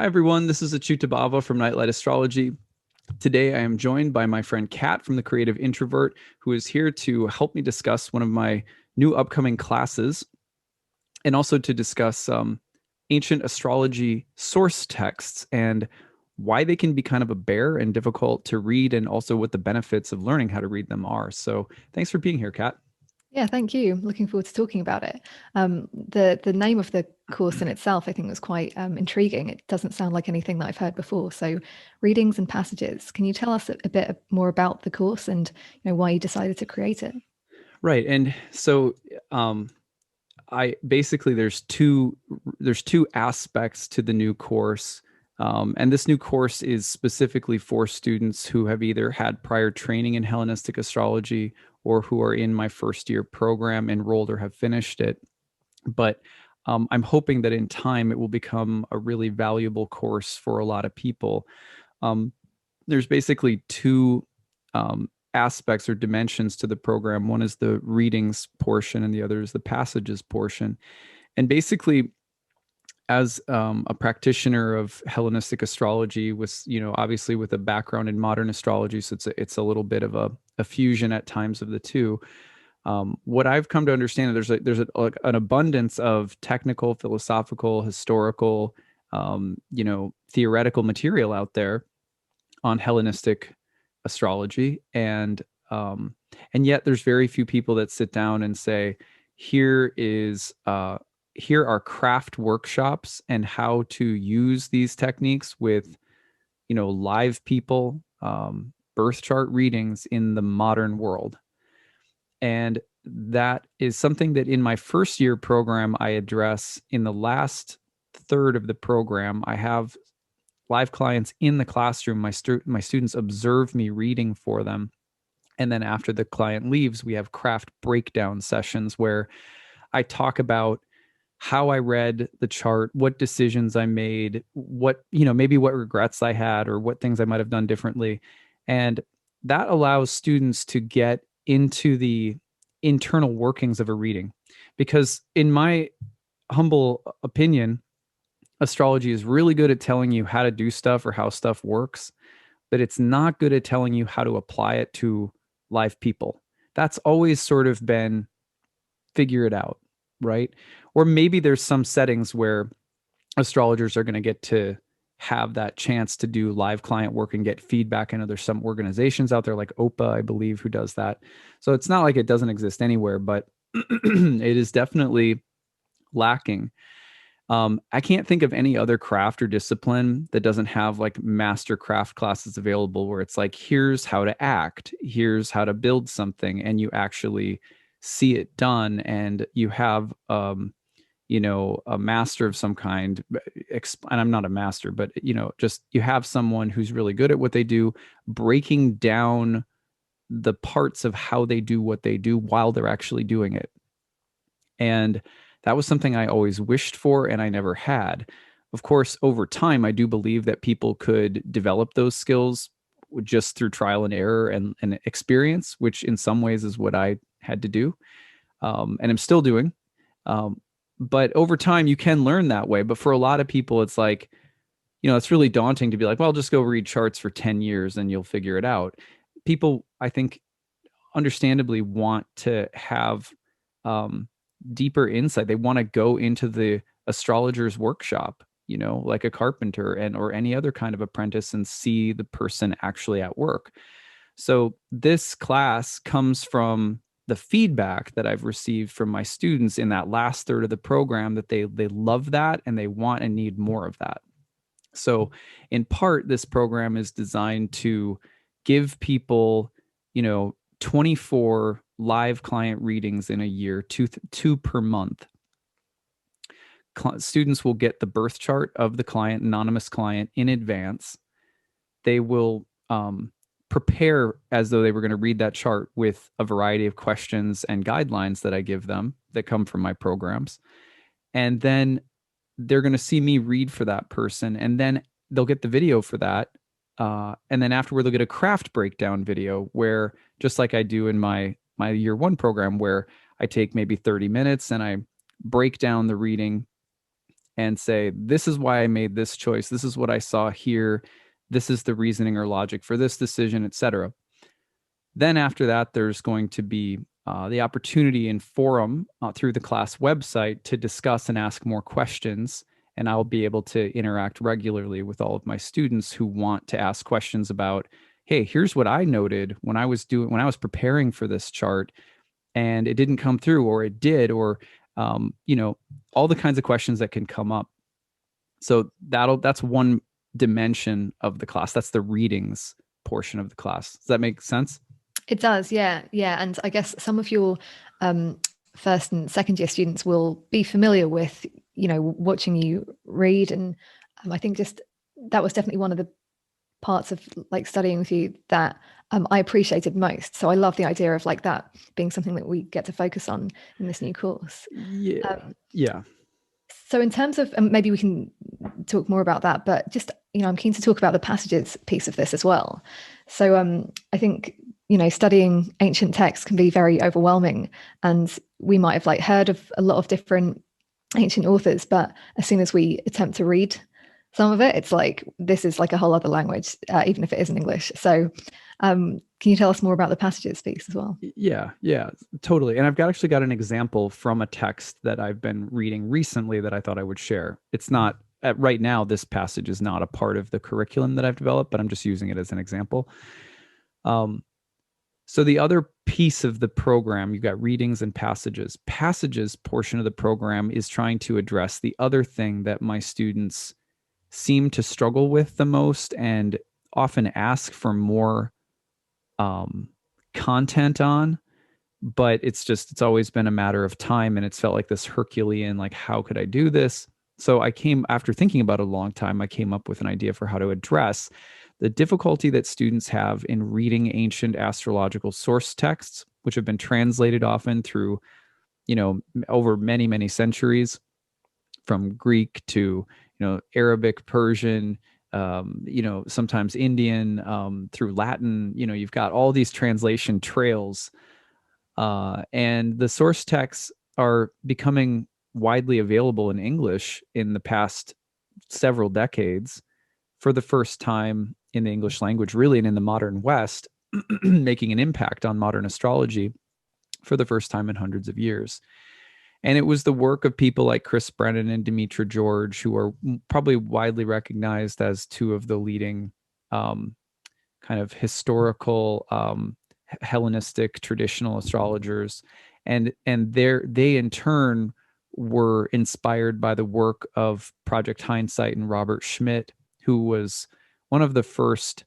Hi, everyone. This is acyuta-bhava from Nightlight Astrology. Today, I am joined by my friend Kat from The Creative Introvert, who is here to help me discuss one of my new upcoming classes and also to discuss ancient astrology source texts and why they can be kind of a bear and difficult to read, and also what the benefits of learning how to read them are. So, thanks for being here, Kat. Yeah, thank you. Looking forward to talking about it. The name of the course in itself, I think, was quite intriguing. It doesn't sound like anything that I've heard before. So, readings and passages. Can you tell us a bit more about the course and why you decided to create it? Right. And so I basically there's two aspects to the new course. And this new course is specifically for students who have either had prior training in Hellenistic astrology or who are in my first year program enrolled or have finished it. But I'm hoping that in time it will become a really valuable course for a lot of people. Um, there's basically two aspects or dimensions to the program. One is the readings portion, and the other is the passages portion. And basically, as a practitioner of Hellenistic astrology, with obviously with a background in modern astrology, so it's a little bit of a fusion at times of the two. What I've come to understand, like an abundance of technical, philosophical, historical, theoretical material out there on Hellenistic astrology, and yet there's very few people that sit down and say, here is here are craft workshops and how to use these techniques with live people, birth chart readings in the modern world. And that is something that in my first year program I address. In the last third of the program, I have live clients in the classroom. My students observe me reading for them. And then after the client leaves, we have craft breakdown sessions where I talk about how I read the chart, what decisions I made, maybe what regrets I had or what things I might have done differently. And that allows students to get into the internal workings of a reading. Because in my humble opinion, astrology is really good at telling you how to do stuff or how stuff works, but it's not good at telling you how to apply it to live people. That's always sort of been figure it out, right? Or maybe there's some settings where astrologers are going to get to have that chance to do live client work and get feedback. I know there's some organizations out there like OPA, I believe, who does that. So it's not like it doesn't exist anywhere, but it is definitely lacking. I can't think of any other craft or discipline that doesn't have like master craft classes available where it's like, here's how to act, here's how to build something, and you actually see it done, and you have a master of some kind. And I'm not a master, but just you have someone who's really good at what they do, breaking down the parts of how they do what they do while they're actually doing it. And that was something I always wished for and I never had. Of course, over time, I do believe that people could develop those skills just through trial and error and experience, which in some ways is what I had to do, and I'm still doing. Um, but over time, you can learn that way. But for a lot of people, it's like, it's really daunting to be like, well, just go read charts for 10 years and you'll figure it out. People, I think, understandably want to have deeper insight. They want to go into the astrologer's workshop, like a carpenter and or any other kind of apprentice, and see the person actually at work. So this class comes from the feedback that I've received from my students in that last third of the program, that they love that and they want and need more of that. So in part, this program is designed to give people, 24 live client readings in a year, two per month. Students will get the birth chart of the client, anonymous client, in advance. They will prepare as though they were going to read that chart with a variety of questions and guidelines that I give them that come from my programs. And then they're going to see me read for that person. And then they'll get the video for that. And then afterward, they'll get a craft breakdown video where, just like I do in my year one program, where I take maybe 30 minutes and I break down the reading and say, this is why I made this choice. This is what I saw here. This is the reasoning or logic for this decision, etc. Then after that, there's going to be the opportunity in forum through the class website to discuss and ask more questions. And I'll be able to interact regularly with all of my students who want to ask questions about, hey, here's what I noted when I was preparing for this chart, and it didn't come through, or it did, or all the kinds of questions that can come up. So that's one dimension of the class. That's the readings portion of the class. Does that make sense? It does, yeah, yeah. And I guess some of your first and second year students will be familiar with, watching you read, and I think just that was definitely one of the parts of like studying with you that I appreciated most. So I love the idea of like that being something that we get to focus on in this new course. Yeah, yeah. So in terms of, maybe we can talk more about that, but just, I'm keen to talk about the passages piece of this as well. So I think, studying ancient texts can be very overwhelming, and we might have like heard of a lot of different ancient authors, but as soon as we attempt to read some of it, it's like, this is like a whole other language, even if it isn't English. So can you tell us more about the passages piece as well? Yeah, totally. And actually got an example from a text that I've been reading recently that I thought I would share. It's not right now, this passage is not a part of the curriculum that I've developed, but I'm just using it as an example. So the other piece of the program, you've got readings and passages. Passages portion of the program is trying to address the other thing that my students seem to struggle with the most and often ask for more content on, but it's always been a matter of time, and it's felt like this Herculean, like, how could I do this? So after thinking about it a long time, I came up with an idea for how to address the difficulty that students have in reading ancient astrological source texts, which have been translated often through, over many, many centuries, from Greek to, Arabic, Persian, sometimes Indian, through Latin. You've got all these translation trails, and the source texts are becoming widely available in English in the past several decades for the first time in the English language, really, and in the modern West, making an impact on modern astrology for the first time in hundreds of years. And it was the work of people like Chris Brennan and Demetra George, who are probably widely recognized as two of the leading kind of historical Hellenistic traditional astrologers. And they in turn were inspired by the work of Project Hindsight and Robert Schmidt, who was one of the first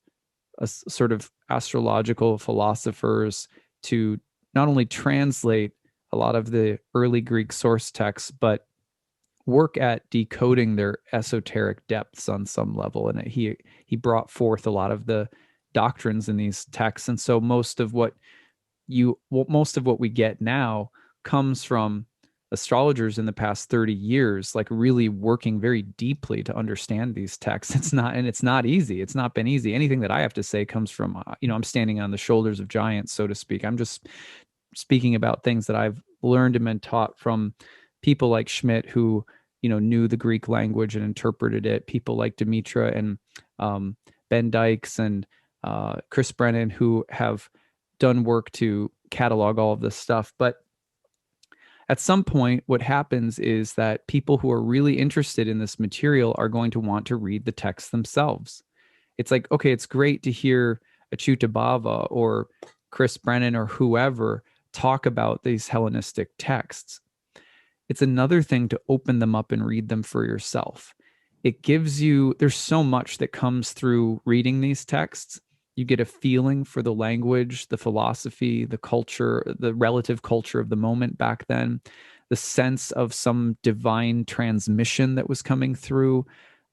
sort of astrological philosophers to not only translate a lot of the early Greek source texts, but work at decoding their esoteric depths on some level. And he brought forth a lot of the doctrines in these texts. And so most of what we get now comes from astrologers in the past 30 years, like really working very deeply to understand these texts. It's not easy. It's not been easy. Anything that I have to say comes from, I'm standing on the shoulders of giants, so to speak. I'm just speaking about things that I've learned and been taught from people like Schmidt, who, knew the Greek language and interpreted it. People like Demetra and Ben Dykes and Chris Brennan, who have done work to catalog all of this stuff. But at some point, what happens is that people who are really interested in this material are going to want to read the text themselves. It's like, okay, it's great to hear acyuta-bhava or Chris Brennan or whoever talk about these Hellenistic texts. It's another thing to open them up and read them for yourself. There's so much that comes through reading these texts. You get a feeling for the language, the philosophy, the culture, the relative culture of the moment back then, the sense of some divine transmission that was coming through.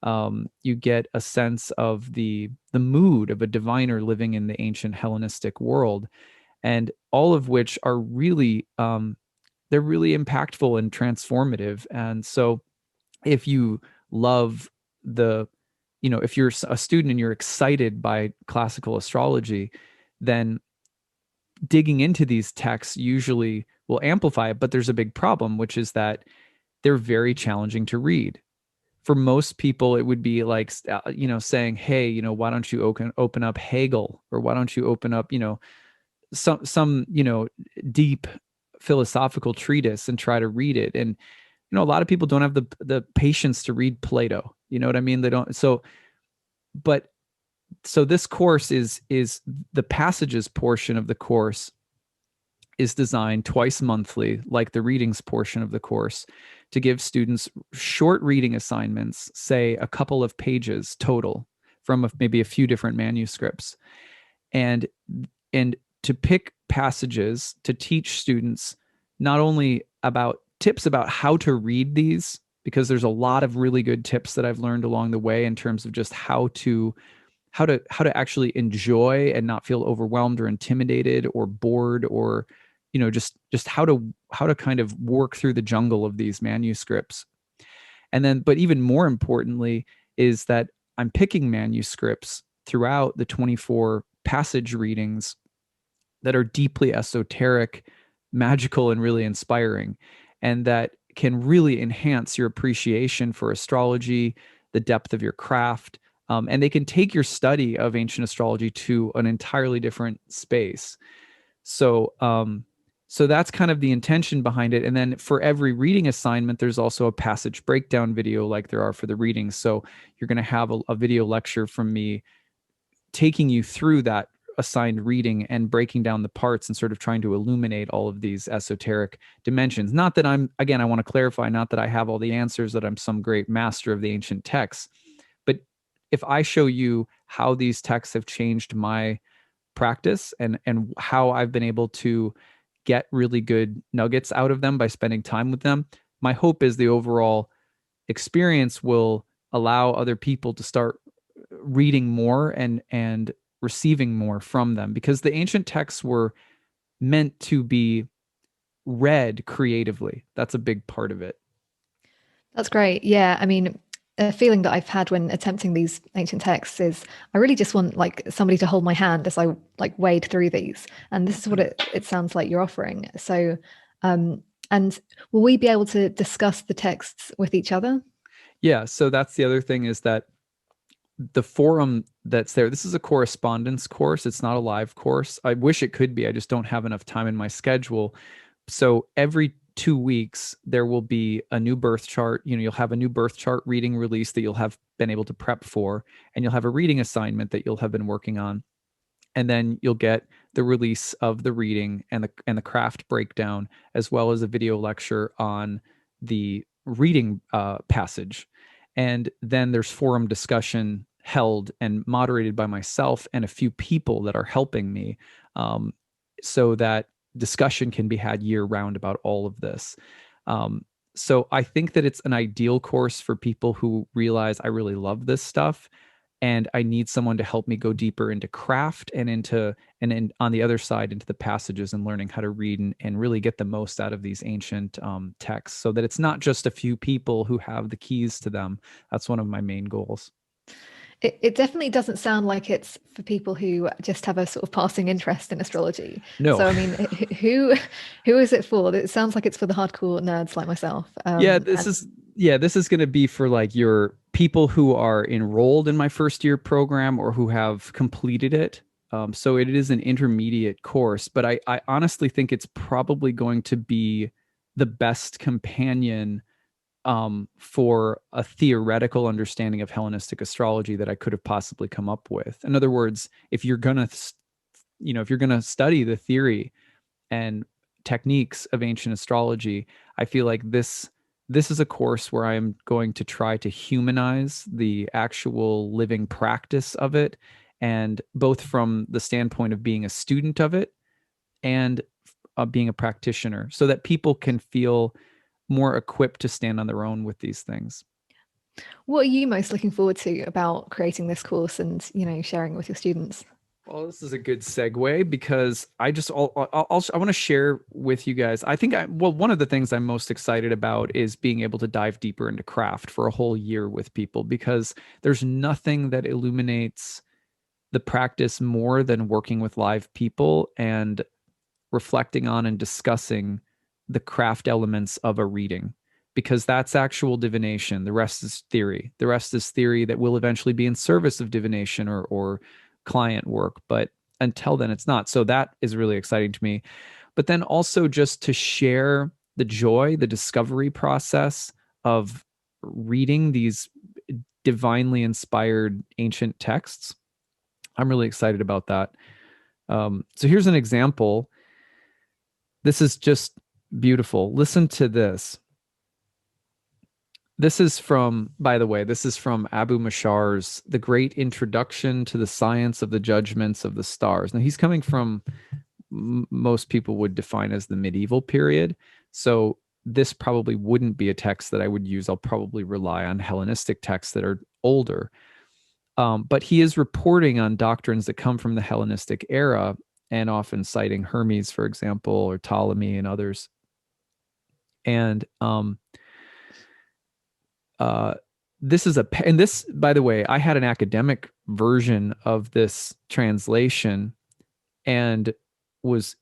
You get a sense of the mood of a diviner living in the ancient Hellenistic world, and all of which are really, they're really impactful and transformative. And so if you love if you're a student and you're excited by classical astrology, then digging into these texts usually will amplify it. But there's a big problem, which is that they're very challenging to read. for most people, it would be like, saying, hey, why don't you open up Hegel, or why don't you open up, some deep philosophical treatise and try to read it. And a lot of people don't have the patience to read Plato. You know what I mean? They don't. But so this course is the passages portion of the course is designed twice monthly, like the readings portion of the course, to give students short reading assignments, say a couple of pages total from maybe a few different manuscripts, and to pick passages to teach students not only about tips about how to read these, because there's a lot of really good tips that I've learned along the way in terms of just how to actually enjoy and not feel overwhelmed or intimidated or bored, or just how to kind of work through the jungle of these manuscripts. And then, but even more importantly, is that I'm picking manuscripts throughout the 24 passage readings that are deeply esoteric, magical, and really inspiring, and that can really enhance your appreciation for astrology, the depth of your craft, and they can take your study of ancient astrology to an entirely different space. So that's kind of the intention behind it. And then for every reading assignment, there's also a passage breakdown video like there are for the readings. So you're going to have a video lecture from me taking you through that assigned reading and breaking down the parts and sort of trying to illuminate all of these esoteric dimensions. Not that again, I want to clarify, not that I have all the answers, that I'm some great master of the ancient texts, but if I show you how these texts have changed my practice and how I've been able to get really good nuggets out of them by spending time with them, my hope is the overall experience will allow other people to start reading more and receiving more from them, because the ancient texts were meant to be read creatively. That's a big part of it. That's great. Yeah, I mean, a feeling that I've had when attempting these ancient texts is I really just want like somebody to hold my hand as I like wade through these. And this is what it sounds like you're offering. So, and will we be able to discuss the texts with each other? Yeah, so that's the other thing, is that the forum that's there, this is a correspondence course. It's not a live course. I wish it could be. I just don't have enough time in my schedule. So every 2 weeks, there will be a new birth chart. You'll have a new birth chart reading release that you'll have been able to prep for, and you'll have a reading assignment that you'll have been working on. And then you'll get the release of the reading and the craft breakdown, as well as a video lecture on the reading passage. And then there's forum discussion held and moderated by myself and a few people that are helping me, so that discussion can be had year round about all of this. So I think that it's an ideal course for people who realize I really love this stuff and I need someone to help me go deeper into craft and on the other side into the passages and learning how to read and really get the most out of these ancient texts, so that it's not just a few people who have the keys to them. That's one of my main goals. It definitely doesn't sound like it's for people who just have a sort of passing interest in astrology. No. So I mean, who is it for? It sounds like it's for the hardcore nerds like myself. Yeah, this is going to be for like your people who are enrolled in my first year program or who have completed it. So it is an intermediate course, but I honestly think it's probably going to be the best companion for a theoretical understanding of Hellenistic astrology that I could have possibly come up with. In other words, if you're gonna study the theory and techniques of ancient astrology, I feel like this is a course where I'm going to try to humanize the actual living practice of it, and both from the standpoint of being a student of it and being a practitioner, so that people can feel more equipped to stand on their own with these things. What are you most looking forward to about creating this course and, sharing it with your students? Well, this is a good segue, because I want to share with you guys. I think one of the things I'm most excited about is being able to dive deeper into craft for a whole year with people, because there's nothing that illuminates the practice more than working with live people and reflecting on and discussing the craft elements of a reading. because that's actual divination. The rest is theory. The rest is theory that will eventually be in service of divination or client work. But until then, it's not. So that is really exciting to me. But then also just to share the joy, the discovery process of reading these divinely inspired ancient texts. I'm really excited about that. So here's an example. This is just beautiful. Listen to this. This is from, by the way, this is from Abu Mashar's The Great Introduction to the Science of the Judgments of the Stars. Now, he's coming from most people would define as the medieval period. So this probably wouldn't be a text that I would use. I'll probably rely on Hellenistic texts that are older. But he is reporting on doctrines that come from the Hellenistic era and often citing Hermes, for example, or Ptolemy and others. And this is and this, by the way, I had an academic version of this translation and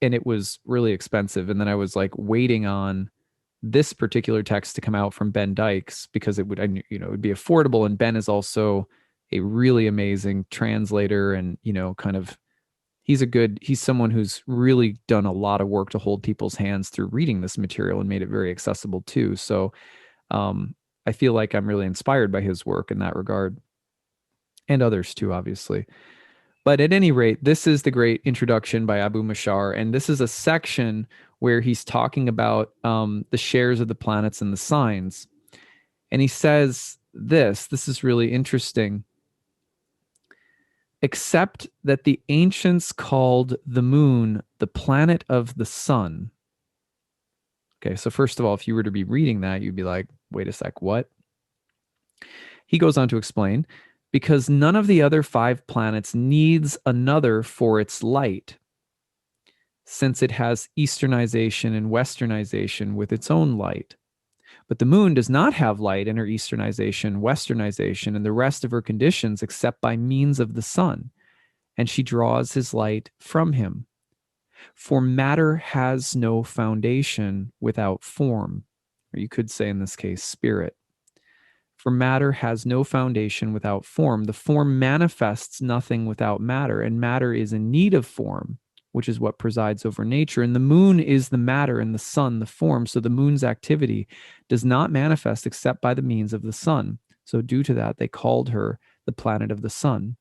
it was really expensive. And then I was like waiting on this particular text to come out from Ben Dykes because it would, it would be affordable. And Ben is also a really amazing translator and, kind of, he's someone who's really done a lot of work to hold people's hands through reading this material and made it very accessible too. So, I feel like I'm really inspired by his work in that regard and others too, obviously. But at any rate, this is The Great Introduction by Abu Mashar. And this is a section where he's talking about the shares of the planets and the signs. And he says this is really interesting. Except that the ancients called the moon the planet of the sun. Okay, so first of all, if you were to be reading that, you'd be like, wait a sec, what? He goes on to explain, because none of the other 5 planets needs another for its light, since it has easternization and westernization with its own light. But the moon does not have light in her easternization, westernization, and the rest of her conditions except by means of the sun, and she draws his light from him. For matter has no foundation without form, or you could say in this case, spirit. For matter has no foundation without form. The form manifests nothing without matter, and matter is in need of form, which is what presides over nature. And the moon is the matter, and the sun the form. So the moon's activity does not manifest except by the means of the sun. So due to that, they called her the planet of the sun.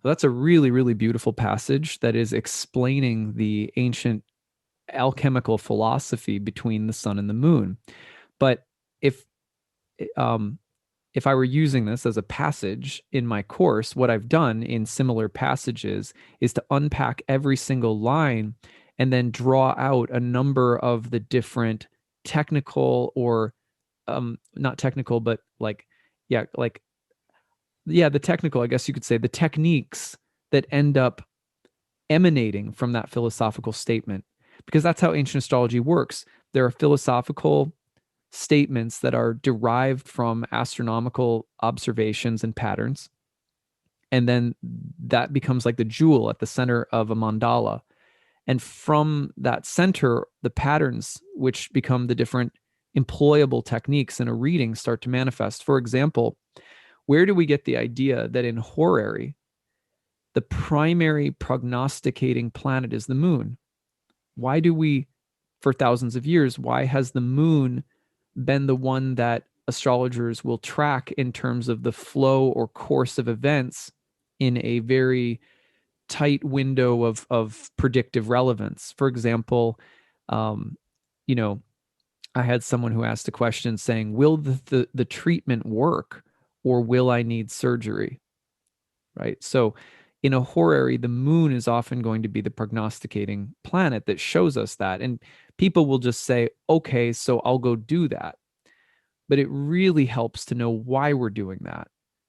So that's a really, really beautiful passage that is explaining the ancient alchemical philosophy between the sun and the moon. But if I were using this as a passage in my course, what I've done in similar passages is to unpack every single line and then draw out a number of the different technical or not technical, but the technical, I guess you could say, the techniques that end up emanating from that philosophical statement, because that's how ancient astrology works. There are philosophical statements that are derived from astronomical observations and patterns. And then that becomes like the jewel at the center of a mandala. And from that center, the patterns, which become the different employable techniques in a reading, start to manifest. For example, where do we get the idea that in horary, the primary prognosticating planet is the moon? Why do we, for thousands of years, why has the moon been the one that astrologers will track in terms of the flow or course of events in a very tight window of predictive relevance? For example, I had someone who asked a question saying, will the treatment work or will I need surgery? Right? So in a horary, the moon is often going to be the prognosticating planet that shows us that. And people will just say, okay, so I'll go do that. But it really helps to know why we're doing that.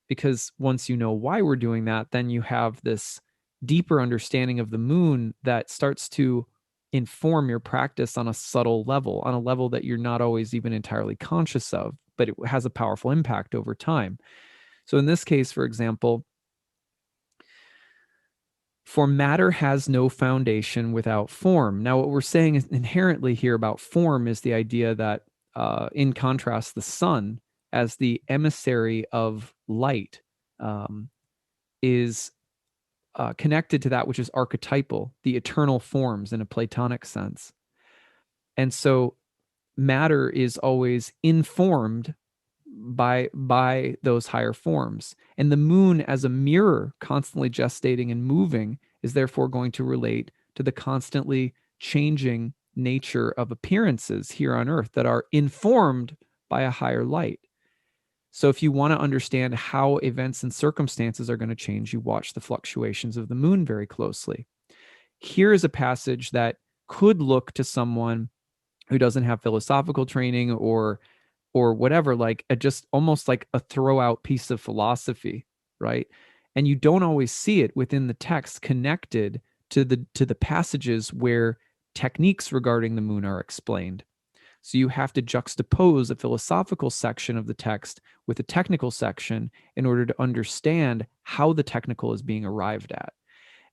Because once you know why we're doing that, then you have this deeper understanding of the moon that starts to inform your practice on a subtle level, on a level that you're not always even entirely conscious of, but it has a powerful impact over time. So in this case, for example, for matter has no foundation without form. Now, what we're saying is inherently here about form is the idea that in contrast, the sun as the emissary of light is connected to that which is archetypal, the eternal forms in a Platonic sense. And so matter is always informed by those higher forms. And the moon as a mirror, constantly gestating and moving, is therefore going to relate to the constantly changing nature of appearances here on earth that are informed by a higher light. So if you want to understand how events and circumstances are going to change, you watch the fluctuations of the moon very closely. Here is a passage that could look to someone who doesn't have philosophical training or whatever, like just almost like a throw out piece of philosophy, right? And you don't always see it within the text connected to the passages where techniques regarding the moon are explained. So you have to juxtapose a philosophical section of the text with a technical section in order to understand how the technical is being arrived at.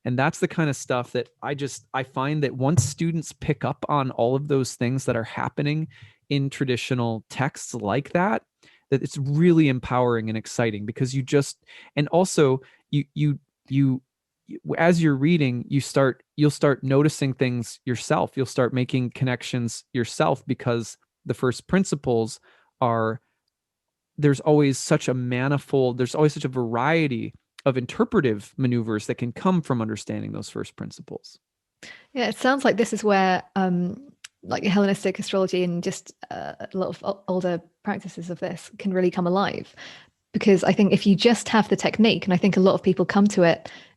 And that's the kind of stuff that I find that once students pick up on all of those things that are happening in traditional texts like that, that it's really empowering and exciting, because and also you as you're reading, you'll start noticing things yourself. You'll start making connections yourself, because the first principles are, there's always such a variety of interpretive maneuvers that can come from understanding those first principles. Yeah, it sounds like this is where like Hellenistic astrology and just a lot of older practices of this can really come alive. Because I think if you just have the technique, and I think a lot of people come to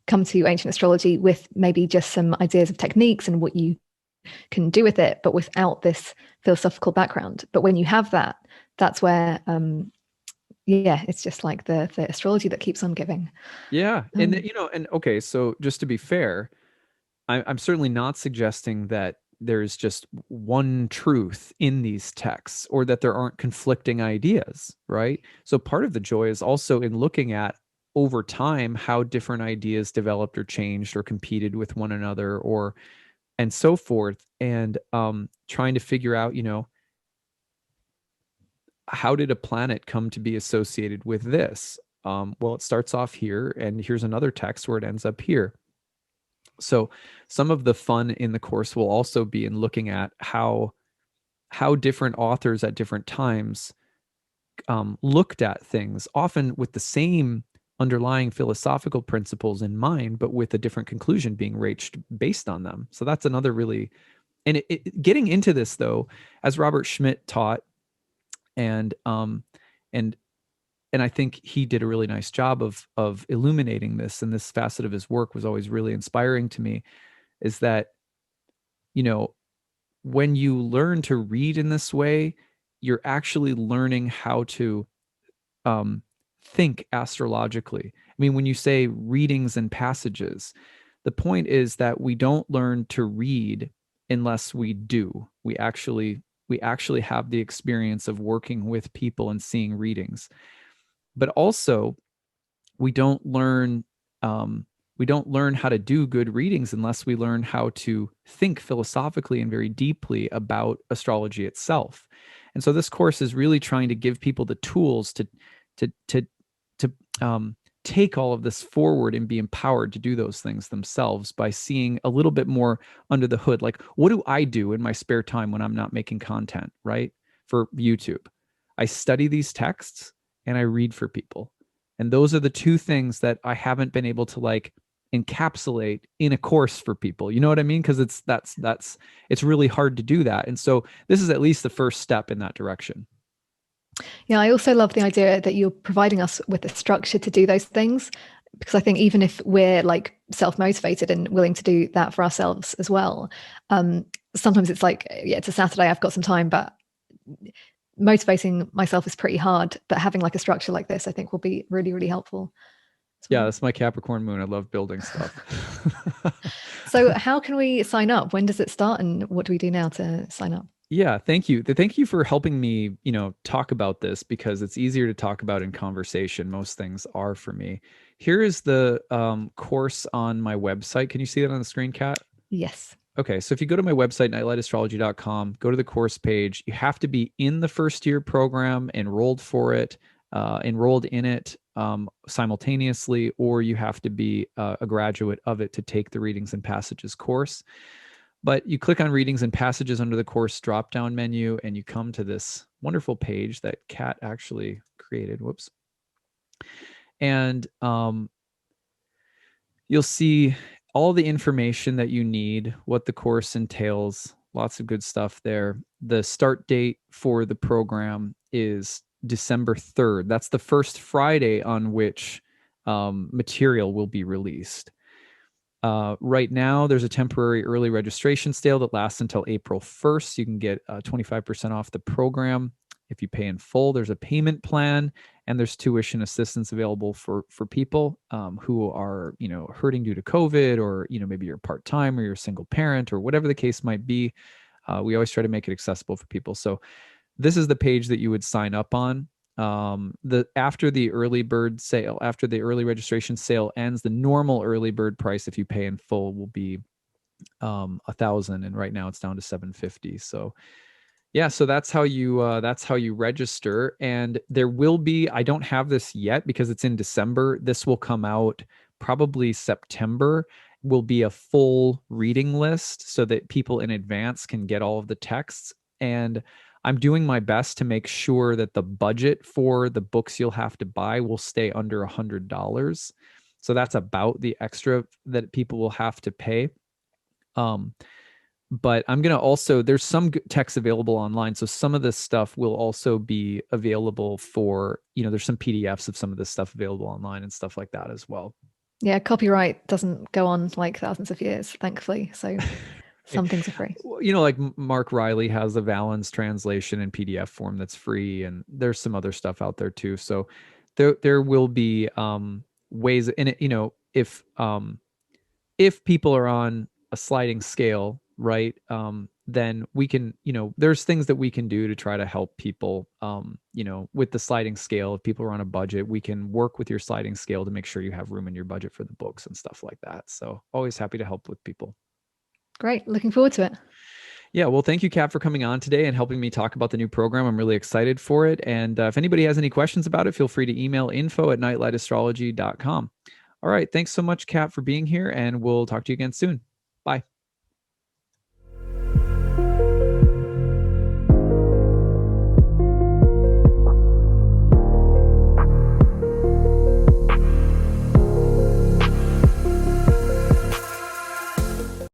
ancient astrology with maybe just some ideas of techniques and what you can do with it, but without this philosophical background. But when you have that, that's where yeah, it's just like the astrology that keeps on giving. Yeah. And and okay, so just to be fair, I'm certainly not suggesting that there's just one truth in these texts, or that there aren't conflicting ideas, right? So part of the joy is also in looking at over time how different ideas developed or changed or competed with one another, or and so forth, and trying to figure out, how did a planet come to be associated with this? Well, it starts off here, and here's another text where it ends up here. So some of the fun in the course will also be in looking at how different authors at different times looked at things, often with the same underlying philosophical principles in mind, but with a different conclusion being reached based on them. So that's another really, and getting into this though, as Robert Schmidt taught, and and and I think he did a really nice job of illuminating this, and this facet of his work was always really inspiring to me, is that, when you learn to read in this way, you're actually learning how to think astrologically. I mean, when you say readings and passages, the point is that we don't learn to read unless we do. We actually have the experience of working with people and seeing readings. But also, we don't learn how to do good readings unless we learn how to think philosophically and very deeply about astrology itself. And so this course is really trying to give people the tools to take all of this forward and be empowered to do those things themselves by seeing a little bit more under the hood. Like, what do I do in my spare time when I'm not making content, right? For YouTube, I study these texts and I read for people. And those are the two things that I haven't been able to like encapsulate in a course for people. You know what I mean? Because it's really hard to do that. And so this is at least the first step in that direction. Yeah, I also love the idea that you're providing us with a structure to do those things, because I think even if we're like self-motivated and willing to do that for ourselves as well, sometimes it's like, yeah, it's a Saturday, I've got some time, but motivating myself is pretty hard. But having like a structure like this, I think will be really, really helpful. Yeah, that's my Capricorn moon. I love building stuff. So how can we sign up? When does it start, and what do we do now to sign up? Yeah, thank you. Thank you for helping me, talk about this, because it's easier to talk about in conversation. Most things are for me. Here is the course on my website. Can you see that on the screen, Kat? Yes. Okay, so if you go to my website, nightlightastrology.com, go to the course page, you have to be in the first year program, enrolled for it, enrolled in it simultaneously, or you have to be a graduate of it to take the Readings and Passages course. But you click on Readings and Passages under the course drop-down menu, and you come to this wonderful page that Kat actually created. Whoops. And you'll see all the information that you need, what the course entails, lots of good stuff there. The start date for the program is December 3rd. That's the first Friday on which material will be released. Right now, there's a temporary early registration sale that lasts until April 1st. You can get 25% off the program if you pay in full. There's a payment plan, and there's tuition assistance available for people who are, hurting due to COVID, or maybe you're part-time or you're a single parent or whatever the case might be. We always try to make it accessible for people. So this is the page that you would sign up on. After the early bird sale, after the early registration sale ends, the normal early bird price, if you pay in full, will be $1,000, and right now it's down to $750. So yeah, so that's how you register. And there will be, I don't have this yet because it's in December. This will come out probably September. Will be a full reading list so that people in advance can get all of the texts. And I'm doing my best to make sure that the budget for the books you'll have to buy will stay under $100. So that's about the extra that people will have to pay. But I'm going to also, there's some text available online. So some of this stuff will also be available for, there's some PDFs of some of this stuff available online and stuff like that as well. Yeah, copyright doesn't go on like thousands of years, thankfully. So some things are free. Like Mark Riley has a Valens translation in PDF form that's free, and there's some other stuff out there too. So there will be ways in it. If people are on a sliding scale, right, then we can, there's things that we can do to try to help people, with the sliding scale. If people are on a budget, we can work with your sliding scale to make sure you have room in your budget for the books and stuff like that. So always happy to help with people. Great. Looking forward to it. Yeah, well, thank you, Kat, for coming on today and helping me talk about the new program. I'm really excited for it. And if anybody has any questions about it, feel free to email info@nightlightastrology.com. All right. Thanks so much, Kat, for being here, and we'll talk to you again soon. Bye.